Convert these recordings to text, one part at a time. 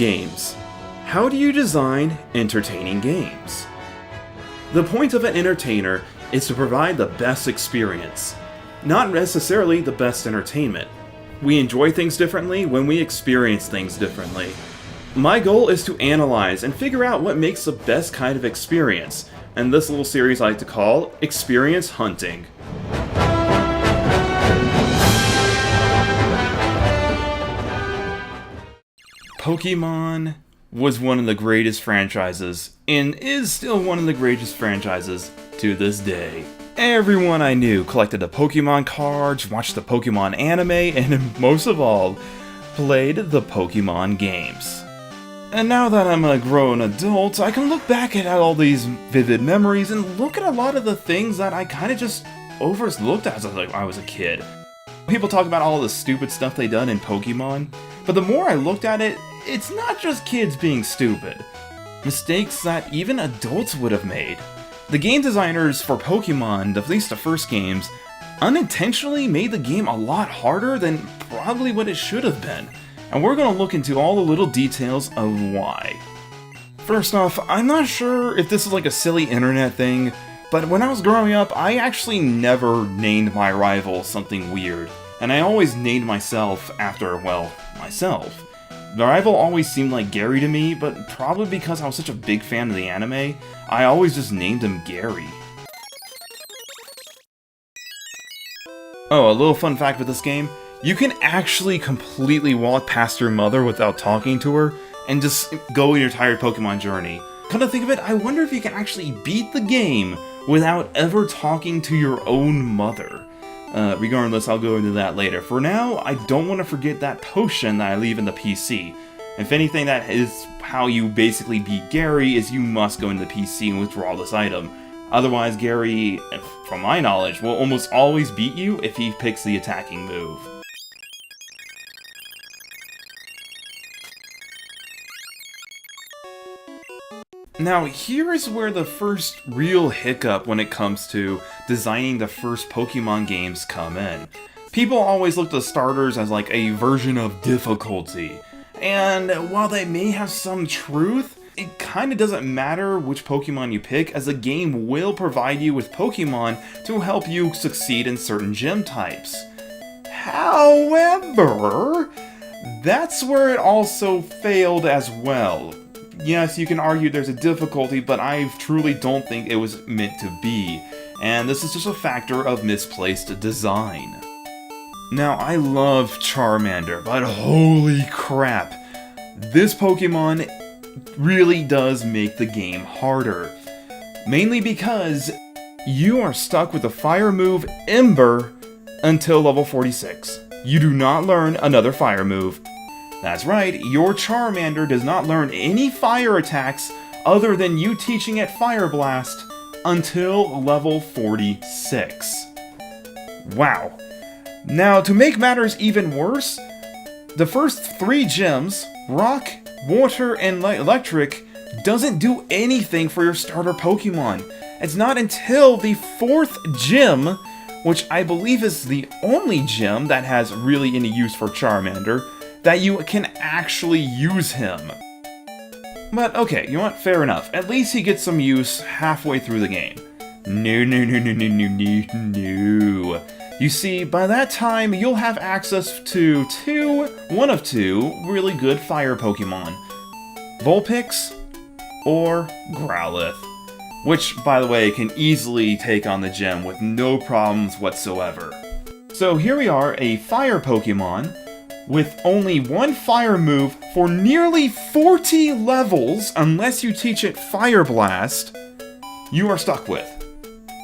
Games. How do you design entertaining games? The point of an entertainer is to provide the best experience, not necessarily the best entertainment. We enjoy things differently when we experience things differently. My goal is to analyze and figure out what makes the best kind of experience, and this little series I like to call Experience Hunting. Pokemon was one of the greatest franchises, and is still one of the greatest franchises to this day. Everyone I knew collected the Pokemon cards, watched the Pokemon anime, and most of all, played the Pokemon games. And now that I'm a grown adult, I can look back at all these vivid memories and look at a lot of the things that I kind of just overlooked as I was a kid. People talk about all the stupid stuff they done in Pokemon, but the more I looked at it, it's not just kids being stupid. Mistakes that even adults would have made. The game designers for Pokemon, at least the first games, unintentionally made the game a lot harder than probably what it should have been. And we're going to look into all the little details of why. First off, I'm not sure if this is like a silly internet thing, but when I was growing up, I actually never named my rival something weird. And I always named myself after, well, myself. The rival always seemed like Gary to me, but probably because I was such a big fan of the anime, I always just named him Gary. Oh, a little fun fact with this game, you can actually completely walk past your mother without talking to her, and just go on your entire Pokemon journey. Come to think of it, I wonder if you can actually beat the game without ever talking to your own mother. Regardless, I'll go into that later. For now, I don't want to forget that potion that I leave in the PC. If anything, that is how you basically beat Gary, is you must go into the PC and withdraw this item. Otherwise, Gary, from my knowledge, will almost always beat you if he picks the attacking move. Now, here is where the first real hiccup when it comes to designing the first Pokemon games come in. People always look at the starters as like a version of difficulty, and while they may have some truth, it kinda doesn't matter which Pokemon you pick, as the game will provide you with Pokemon to help you succeed in certain gym types. However, that's where it also failed as well. Yes, you can argue there's a difficulty, but I truly don't think it was meant to be, and this is just a factor of misplaced design. Now, I love Charmander, but holy crap, this Pokemon really does make the game harder. Mainly because you are stuck with the fire move Ember until level 46. You do not learn another fire move. That's right, your Charmander does not learn any fire attacks other than you teaching it Fire Blast until level 46. Wow. Now, to make matters even worse, the first 3 gyms, Rock, Water, and Electric, doesn't do anything for your starter Pokemon. It's not until the 4th gym, which I believe is the only gym that has really any use for Charmander, that you can actually use him. But okay, you know what? Fair enough. At least he gets some use halfway through the game. No. You see, by that time, you'll have access to one of two really good fire Pokemon. Vulpix or Growlithe. Which, by the way, can easily take on the gym with no problems whatsoever. So here we are, a fire Pokemon, with only one fire move for nearly 40 levels, unless you teach it Fire Blast, you are stuck with.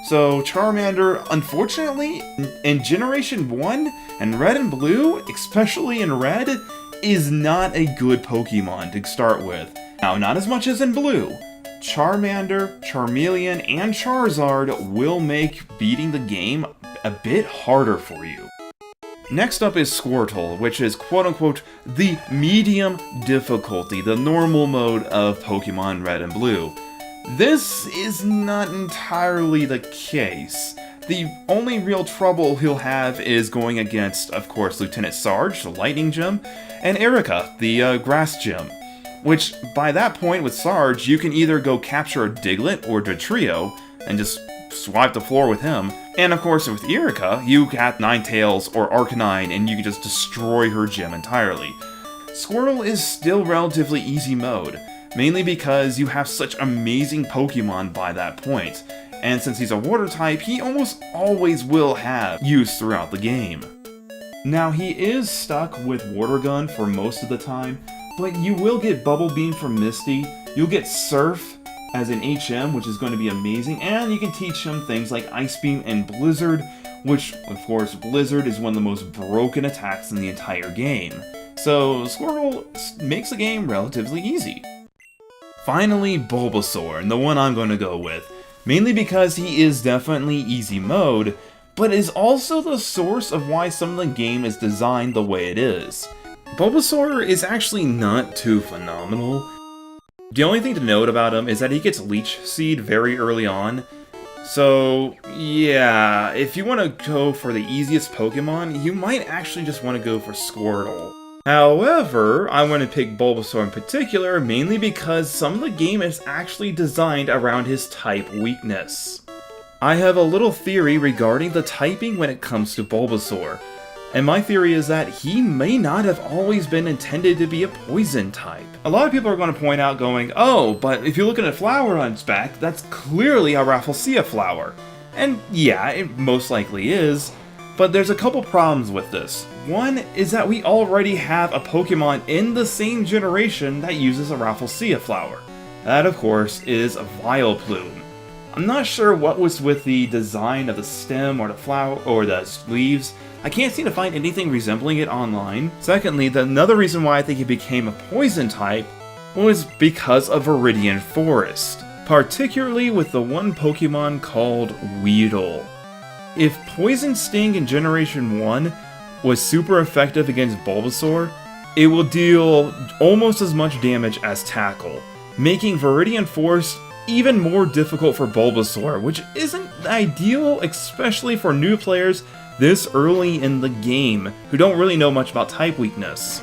So Charmander, unfortunately, in Generation 1 and Red and Blue, especially in Red, is not a good Pokemon to start with. Now, not as much as in Blue. Charmander, Charmeleon, and Charizard will make beating the game a bit harder for you. Next up is Squirtle, which is quote-unquote the medium difficulty, the normal mode of Pokemon Red and Blue. This is not entirely the case. The only real trouble he'll have is going against, of course, Lieutenant Sarge, the Lightning Gym, and Erica, the Grass Gym. which by that point with Sarge, you can either go capture a Diglett or Dratrio, and just swipe the floor with him. And of course with Erika, you got Ninetales or Arcanine and you can just destroy her gym entirely. Squirtle is still relatively easy mode, mainly because you have such amazing Pokemon by that point. And since he's a water type, he almost always will have use throughout the game. Now he is stuck with Water Gun for most of the time, but you will get Bubble Beam from Misty, you'll get Surf as an HM, which is going to be amazing, and you can teach him things like Ice Beam and Blizzard, which, of course, Blizzard is one of the most broken attacks in the entire game. So Squirtle makes the game relatively easy. Finally, Bulbasaur, and the one I'm going to go with, mainly because he is definitely easy mode, but is also the source of why some of the game is designed the way it is. Bulbasaur is actually not too phenomenal. The only thing to note about him is that he gets Leech Seed very early on. So, yeah, if you want to go for the easiest Pokemon, you might actually just want to go for Squirtle. However, I want to pick Bulbasaur in particular, mainly because some of the game is actually designed around his type weakness. I have a little theory regarding the typing when it comes to Bulbasaur. And my theory is that he may not have always been intended to be a poison type. A lot of people are going to point out going, oh, but if you look at a flower on its back, that's clearly a Rafflesia flower. And yeah, it most likely is, but there's a couple problems with this. One is that we already have a Pokemon in the same generation that uses a Rafflesia flower. That, of course, is a Vileplume. I'm not sure what was with the design of the stem or the flower or the leaves. I can't seem to find anything resembling it online. Secondly, another reason why I think it became a poison type was because of Viridian Forest, particularly with the one Pokemon called Weedle. If Poison Sting in Generation 1 was super effective against Bulbasaur, it will deal almost as much damage as Tackle, making Viridian Forest even more difficult for Bulbasaur, which isn't ideal, especially for new players this early in the game, who don't really know much about type weakness.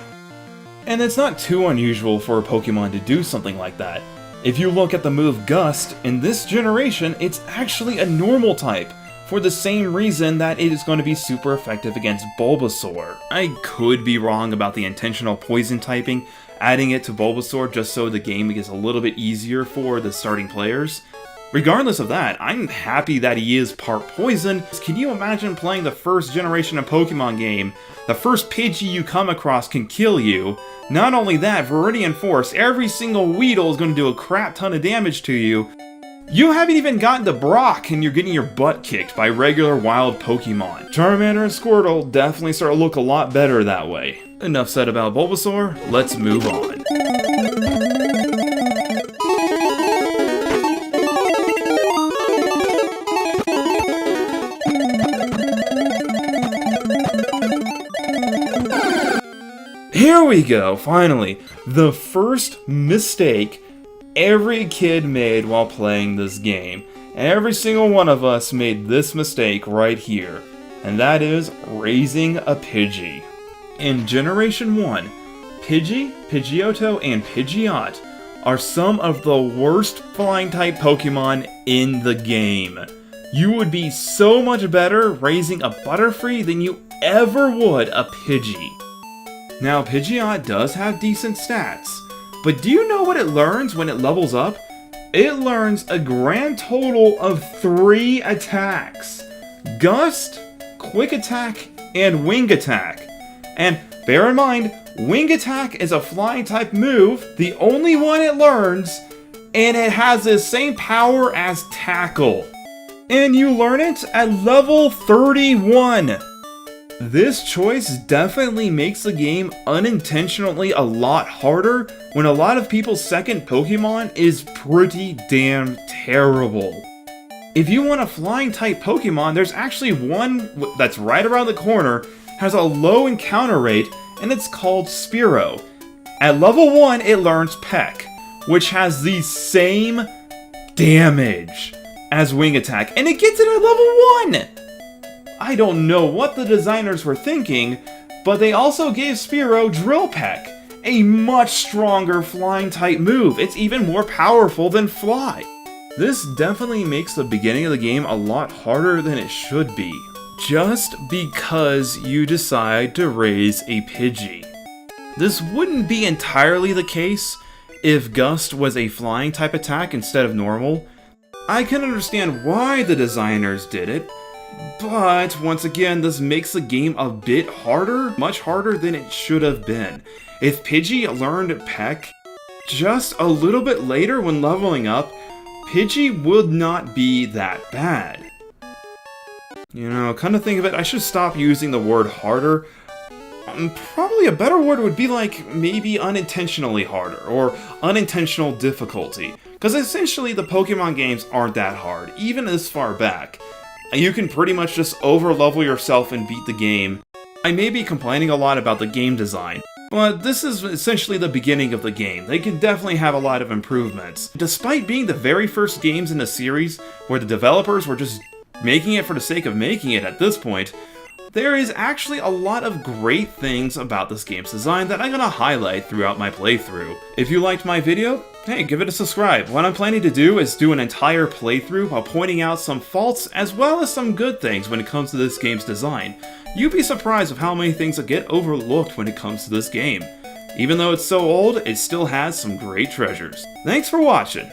And it's not too unusual for a Pokemon to do something like that. If you look at the move Gust, in this generation, it's actually a normal type, for the same reason that it is going to be super effective against Bulbasaur. I could be wrong about the intentional poison typing, adding it to Bulbasaur just so the game gets a little bit easier for the starting players. Regardless of that, I'm happy that he is part poison. Can you imagine playing the first generation of Pokemon game? The first Pidgey you come across can kill you. Not only that, Viridian Force, every single Weedle is going to do a crap ton of damage to you. You haven't even gotten to Brock and you're getting your butt kicked by regular wild Pokemon. Charmander and Squirtle definitely start to look a lot better that way. Enough said about Bulbasaur, let's move on. Here we go, finally! The first mistake every kid made while playing this game. Every single one of us made this mistake right here, and that is raising a Pidgey. In Generation 1, Pidgey, Pidgeotto, and Pidgeot are some of the worst flying-type Pokemon in the game. You would be so much better raising a Butterfree than you ever would a Pidgey. Now, Pidgeot does have decent stats, but do you know what it learns when it levels up? It learns a grand total of 3 attacks. Gust, Quick Attack, and Wing Attack. And bear in mind, Wing Attack is a flying type move, the only one it learns, and it has the same power as Tackle. And you learn it at level 31. This choice definitely makes the game unintentionally a lot harder when a lot of people's second Pokemon is pretty damn terrible. If you want a flying type Pokemon, there's actually one that's right around the corner, has a low encounter rate, and it's called Spearow. At level 1, it learns Peck, which has the same damage as Wing Attack, and it gets it at level 1! I don't know what the designers were thinking, but they also gave Spearow Drill Peck, a much stronger flying type move. It's even more powerful than Fly. This definitely makes the beginning of the game a lot harder than it should be, just because you decide to raise a Pidgey. This wouldn't be entirely the case if Gust was a flying type attack instead of normal. I can understand why the designers did it, but once again, this makes the game a bit harder, much harder than it should have been. If Pidgey learned Peck just a little bit later when leveling up, Pidgey would not be that bad. You know, come to think of it, I should stop using the word harder. Probably a better word would be like maybe unintentionally harder, or unintentional difficulty. Because essentially the Pokemon games aren't that hard, even this far back. You can pretty much just over-level yourself and beat the game. I may be complaining a lot about the game design, but this is essentially the beginning of the game. They can definitely have a lot of improvements. Despite being the very first games in the series, where the developers were just making it for the sake of making it at this point, there is actually a lot of great things about this game's design that I'm gonna highlight throughout my playthrough. If you liked my video, hey, give it a subscribe. What I'm planning to do is do an entire playthrough while pointing out some faults as well as some good things when it comes to this game's design. You'd be surprised of how many things that get overlooked when it comes to this game. Even though it's so old, it still has some great treasures. Thanks for watching!